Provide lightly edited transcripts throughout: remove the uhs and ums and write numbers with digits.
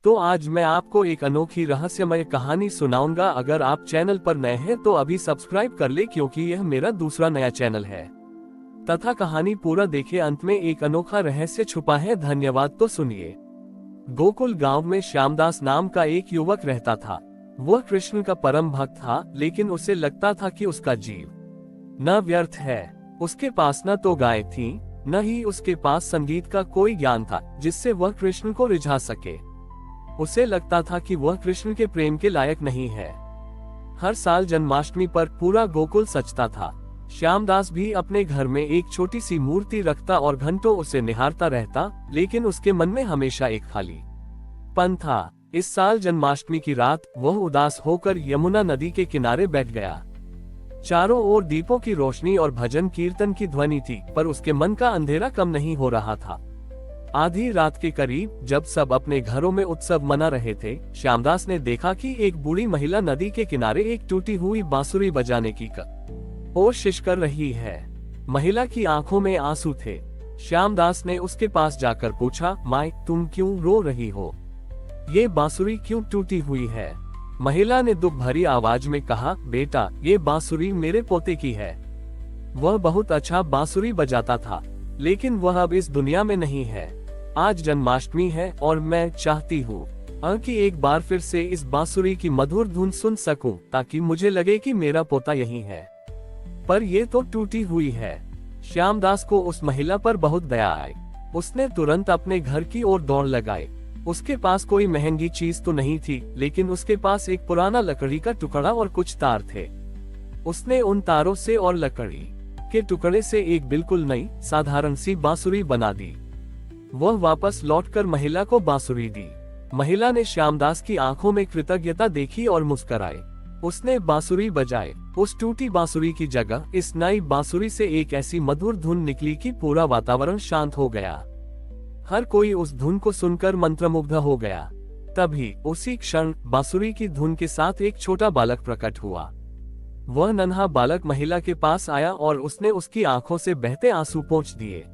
तो आज मैं आपको एक अनोखी रहस्यमय कहानी सुनाऊंगा। अगर आप चैनल पर नए हैं तो अभी सब्सक्राइब कर ले, क्योंकि यह मेरा दूसरा नया चैनल है। तथा कहानी पूरा देखे, अंत में एक अनोखा रहस्य छुपा है। धन्यवाद। तो सुनिए। गोकुल गांव में श्यामदास नाम का एक युवक रहता था। वह कृष्ण का परम भक्त था, लेकिन उसे लगता था कि उसका जीव न व्यर्थ है। उसके पास न तो गाय थी, न ही उसके पास संगीत का कोई ज्ञान था जिससे वह कृष्ण को रिझा सके। उसे लगता था कि वह कृष्ण के प्रेम के लायक नहीं है। हर साल जन्माष्टमी पर पूरा गोकुल सजता था। श्यामदास भी अपने घर में एक छोटी सी मूर्ति रखता और घंटों उसे निहारता रहता, लेकिन उसके मन में हमेशा एक खालीपन था। इस साल जन्माष्टमी की रात वह उदास होकर यमुना नदी के किनारे बैठ गया। चारों ओर दीपों की रोशनी और भजन कीर्तन की ध्वनि थी, पर उसके मन का अंधेरा कम नहीं हो रहा था। आधी रात के करीब जब सब अपने घरों में उत्सव मना रहे थे, श्यामदास ने देखा कि एक बूढ़ी महिला नदी के किनारे एक टूटी हुई बांसुरी बजाने की कोशिश कर रही है। महिला की आंखों में आंसू थे। श्यामदास ने उसके पास जाकर पूछा, माई, तुम क्यों रो रही हो? ये बांसुरी क्यों टूटी हुई है? महिला ने दुख भरी आवाज में कहा, बेटा, ये बांसुरी मेरे पोते की है। वह बहुत अच्छा बांसुरी बजाता था, लेकिन वह अब इस दुनिया में नहीं है। आज जन्माष्टमी है और मैं चाहती हूँ कि एक बार फिर से इस बांसुरी की मधुर धुन सुन सकूं, ताकि मुझे लगे कि मेरा पोता यही है। पर ये तो टूटी हुई है। श्यामदास को उस महिला पर बहुत दया आई। उसने तुरंत अपने घर की ओर दौड़ लगाई। उसके पास कोई महंगी चीज तो नहीं थी, लेकिन उसके पास एक पुराना लकड़ी का टुकड़ा और कुछ तार थे। उसने उन तारों से और लकड़ी के टुकड़े से एक बिल्कुल नई साधारण सी बांसुरी बना दी। वह वापस लौटकर महिला को बांसुरी दी। महिला ने श्यामदास की आंखों में कृतज्ञता देखी और मुस्कुराई। उसने बांसुरी बजाई। उस टूटी बांसुरी की जगह इस नई बांसुरी से एक ऐसी मधुर धुन निकली कि पूरा वातावरण शांत हो गया। हर कोई उस धुन को सुनकर मंत्रमुग्ध हो गया। तभी उसी क्षण बांसुरी की धुन के साथ एक छोटा बालक प्रकट हुआ। वह नन्हा बालक महिला के पास आया और उसने उसकी आंखों से बहते आंसू पोंछ दिए।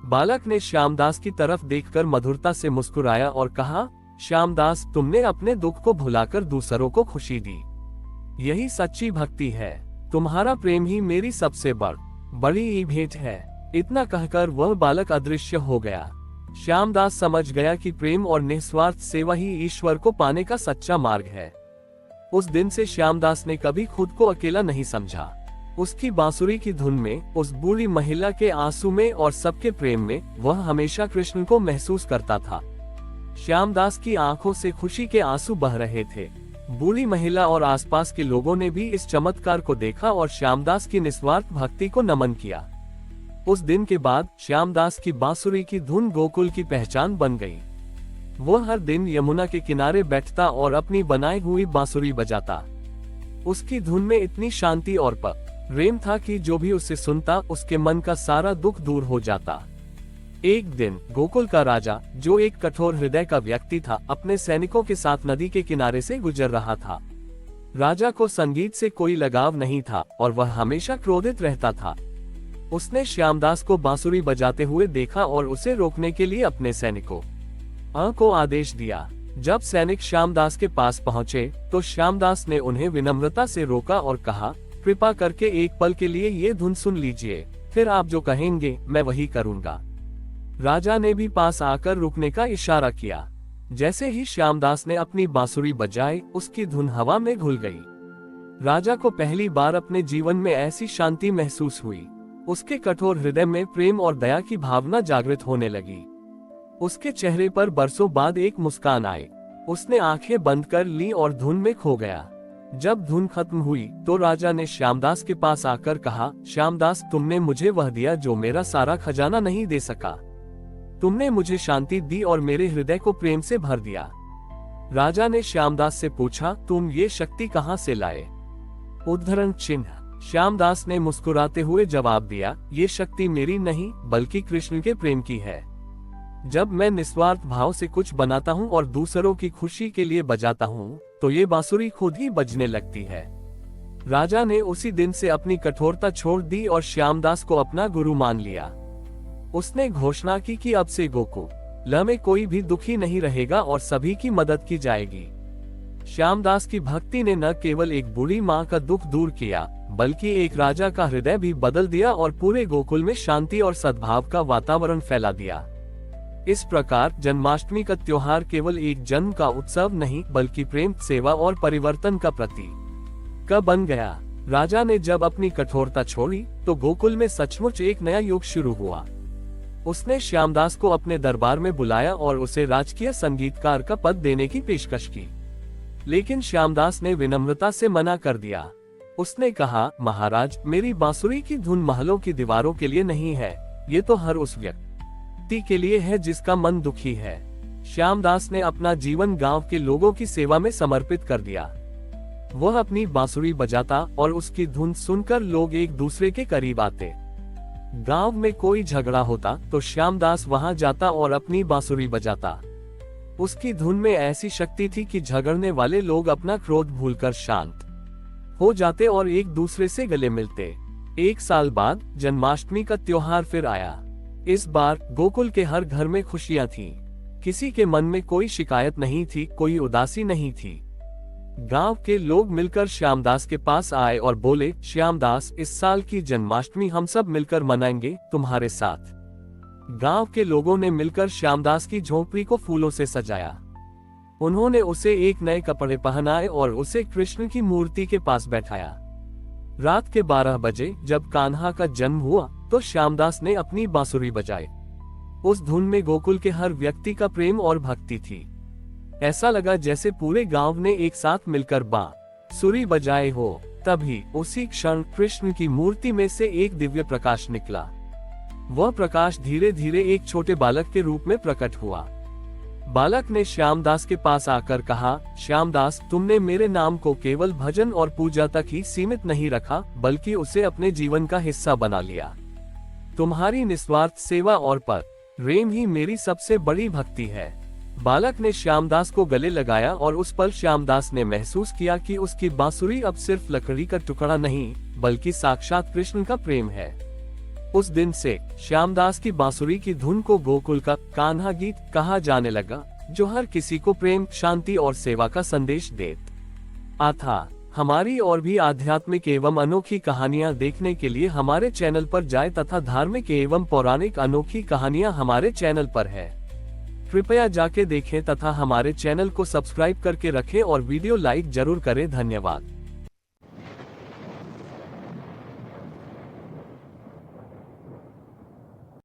बालक ने श्यामदास की तरफ देखकर मधुरता से मुस्कुराया और कहा, श्यामदास, तुमने अपने दुख को भुलाकर दूसरों को खुशी दी। यही सच्ची भक्ति है। तुम्हारा प्रेम ही मेरी सबसे बड़ी भेंट है। इतना कहकर वह बालक अदृश्य हो गया। श्यामदास समझ गया कि प्रेम और निस्वार्थ सेवा ही ईश्वर को पाने का सच्चा मार्ग है। उस दिन से श्यामदास ने कभी खुद को अकेला नहीं समझा। उसकी बांसुरी की धुन में, उस बूढ़ी महिला के आंसू में और सबके प्रेम में वह हमेशा कृष्ण को महसूस करता था। श्यामदास की आंखों से खुशी के आंसू बह रहे थे। बूढ़ी महिला और आसपास के लोगों ने भी इस चमत्कार को देखा और श्यामदास की निस्वार्थ भक्ति को नमन किया। उस दिन के बाद श्यामदास की बांसुरी की धुन गोकुल की पहचान बन गई। वह हर दिन यमुना के किनारे बैठता और अपनी बनाई हुई बांसुरी बजाता। उसकी धुन में इतनी शांति और प्रेम था कि जो भी उसे सुनता, उसके मन का सारा दुख दूर हो जाता। एक दिन गोकुल का राजा, जो एक कठोर हृदय का व्यक्ति था, अपने सैनिकों के साथ नदी के किनारे से गुजर रहा था। राजा को संगीत से कोई लगाव नहीं था और वह हमेशा क्रोधित रहता था। उसने श्यामदास को बांसुरी बजाते हुए देखा और उसे रोकने के लिए अपने सैनिकों को आदेश दिया। जब सैनिक श्यामदास के पास पहुंचे तो श्यामदास ने उन्हें विनम्रता से रोका और कहा, कृपा करके एक पल के लिए ये धुन सुन लीजिए, फिर आप जो कहेंगे मैं वही करूंगा। राजा ने भी पास आकर रुकने का इशारा किया। जैसे ही श्यामदास ने अपनी बांसुरी बजाई, उसकी धुन हवा में घुल गई। राजा को पहली बार अपने जीवन में ऐसी शांति महसूस हुई। उसके कठोर हृदय में प्रेम और दया की भावना जागृत होने लगी। उसके चेहरे पर बरसों बाद एक मुस्कान आई। उसने आंखें बंद कर ली और धुन में खो गया। जब धुन खत्म हुई तो राजा ने श्यामदास के पास आकर कहा, श्यामदास, तुमने मुझे वह दिया जो मेरा सारा खजाना नहीं दे सका। तुमने मुझे शांति दी और मेरे हृदय को प्रेम से भर दिया। राजा ने श्यामदास से पूछा, तुम ये शक्ति कहाँ से लाए? उद्धरण चिन्ह। श्यामदास ने मुस्कुराते हुए जवाब दिया, ये शक्ति मेरी नहीं बल्कि कृष्ण के प्रेम की है। जब मैं निस्वार्थ भाव से कुछ बनाता हूँ और दूसरों की खुशी के लिए बजाता हूँ, तो ये बांसुरी खुद ही बजने लगती है। राजा ने उसी दिन से अपनी कठोरता छोड़ दी और श्यामदास को अपना गुरु मान लिया। उसने घोषणा की कि अब से गोकुल ल में कोई भी दुखी नहीं रहेगा और सभी की मदद की जाएगी। श्यामदास की भक्ति ने न केवल एक बूढ़ी माँ का दुख दूर किया, बल्कि एक राजा का हृदय भी बदल दिया और पूरे गोकुल में शांति और सद्भाव का वातावरण फैला दिया। इस प्रकार जन्माष्टमी का त्योहार केवल एक जन्म का उत्सव नहीं, बल्कि प्रेम, सेवा और परिवर्तन का प्रतीक बन गया। राजा ने जब अपनी कठोरता छोड़ी तो गोकुल में सचमुच एक नया युग शुरू हुआ। उसने श्यामदास को अपने दरबार में बुलाया और उसे राजकीय संगीतकार का पद देने की पेशकश की, लेकिन श्यामदास ने विनम्रता से मना कर दिया। उसने कहा, महाराज, मेरी बांसुरी की धुन महलों की दीवारों के लिए नहीं है, ये तो हर उस व्यक्ति के लिए है जिसका मन दुखी है। श्यामदास ने अपना जीवन गांव के लोगों की सेवा में समर्पित कर दिया। वह अपनी बांसुरी बजाता और उसकी धुन सुनकर लोग एक दूसरे के करीब आते। गांव में कोई झगड़ा होता तो श्यामदास वहां जाता और अपनी बांसुरी बजाता। उसकी धुन में ऐसी शक्ति थी कि झगड़ने वाले लोग अपना क्रोध भूलकर शांत हो जाते और एक दूसरे से गले मिलते। 1 साल बाद जन्माष्टमी का त्योहार फिर आया। इस बार गोकुल के हर घर में खुशियां थीं। किसी के मन में कोई शिकायत नहीं थी, कोई उदासी नहीं थी। गांव के लोग मिलकर श्यामदास के पास आए और बोले, श्यामदास, इस साल की जन्माष्टमी हम सब मिलकर मनाएंगे तुम्हारे साथ। गांव के लोगों ने मिलकर श्यामदास की झोपड़ी को फूलों से सजाया। उन्होंने उसे एक नए कपड़े पहनाए और उसे कृष्ण की मूर्ति के पास बैठाया। रात के 12 बजे जब कान्हा का जन्म हुआ तो श्यामदास ने अपनी बांसुरी बजाई। उस धुन में गोकुल के हर व्यक्ति का प्रेम और भक्ति थी। ऐसा लगा जैसे पूरे गांव ने एक साथ मिलकर बांसुरी बजाए हो। तभी उसी क्षण कृष्ण की मूर्ति में से एक दिव्य प्रकाश निकला। वह प्रकाश धीरे धीरे एक छोटे बालक के रूप में प्रकट हुआ। बालक ने श्यामदास के पास आकर कहा, श्यामदास, तुमने मेरे नाम को केवल भजन और पूजा तक ही सीमित नहीं रखा, बल्कि उसे अपने जीवन का हिस्सा बना लिया। तुम्हारी निस्वार्थ सेवा और प्रेम ही मेरी सबसे बड़ी भक्ति है। बालक ने श्यामदास को गले लगाया और उस पल श्यामदास ने महसूस किया कि उसकी बांसुरी अब सिर्फ लकड़ी का टुकड़ा नहीं, बल्कि साक्षात कृष्ण का प्रेम है। उस दिन से श्यामदास की बांसुरी की धुन को गोकुल का कान्हा गीत कहा जाने लगा, जो हर किसी को प्रेम, शांति और सेवा का संदेश देता था। हमारी और भी आध्यात्मिक एवं अनोखी कहानियां देखने के लिए हमारे चैनल पर जाएं तथा धार्मिक एवं पौराणिक अनोखी कहानियां हमारे चैनल पर है। कृपया जाके देखें तथा हमारे चैनल को सब्सक्राइब करके रखें और वीडियो लाइक जरूर करें। धन्यवाद।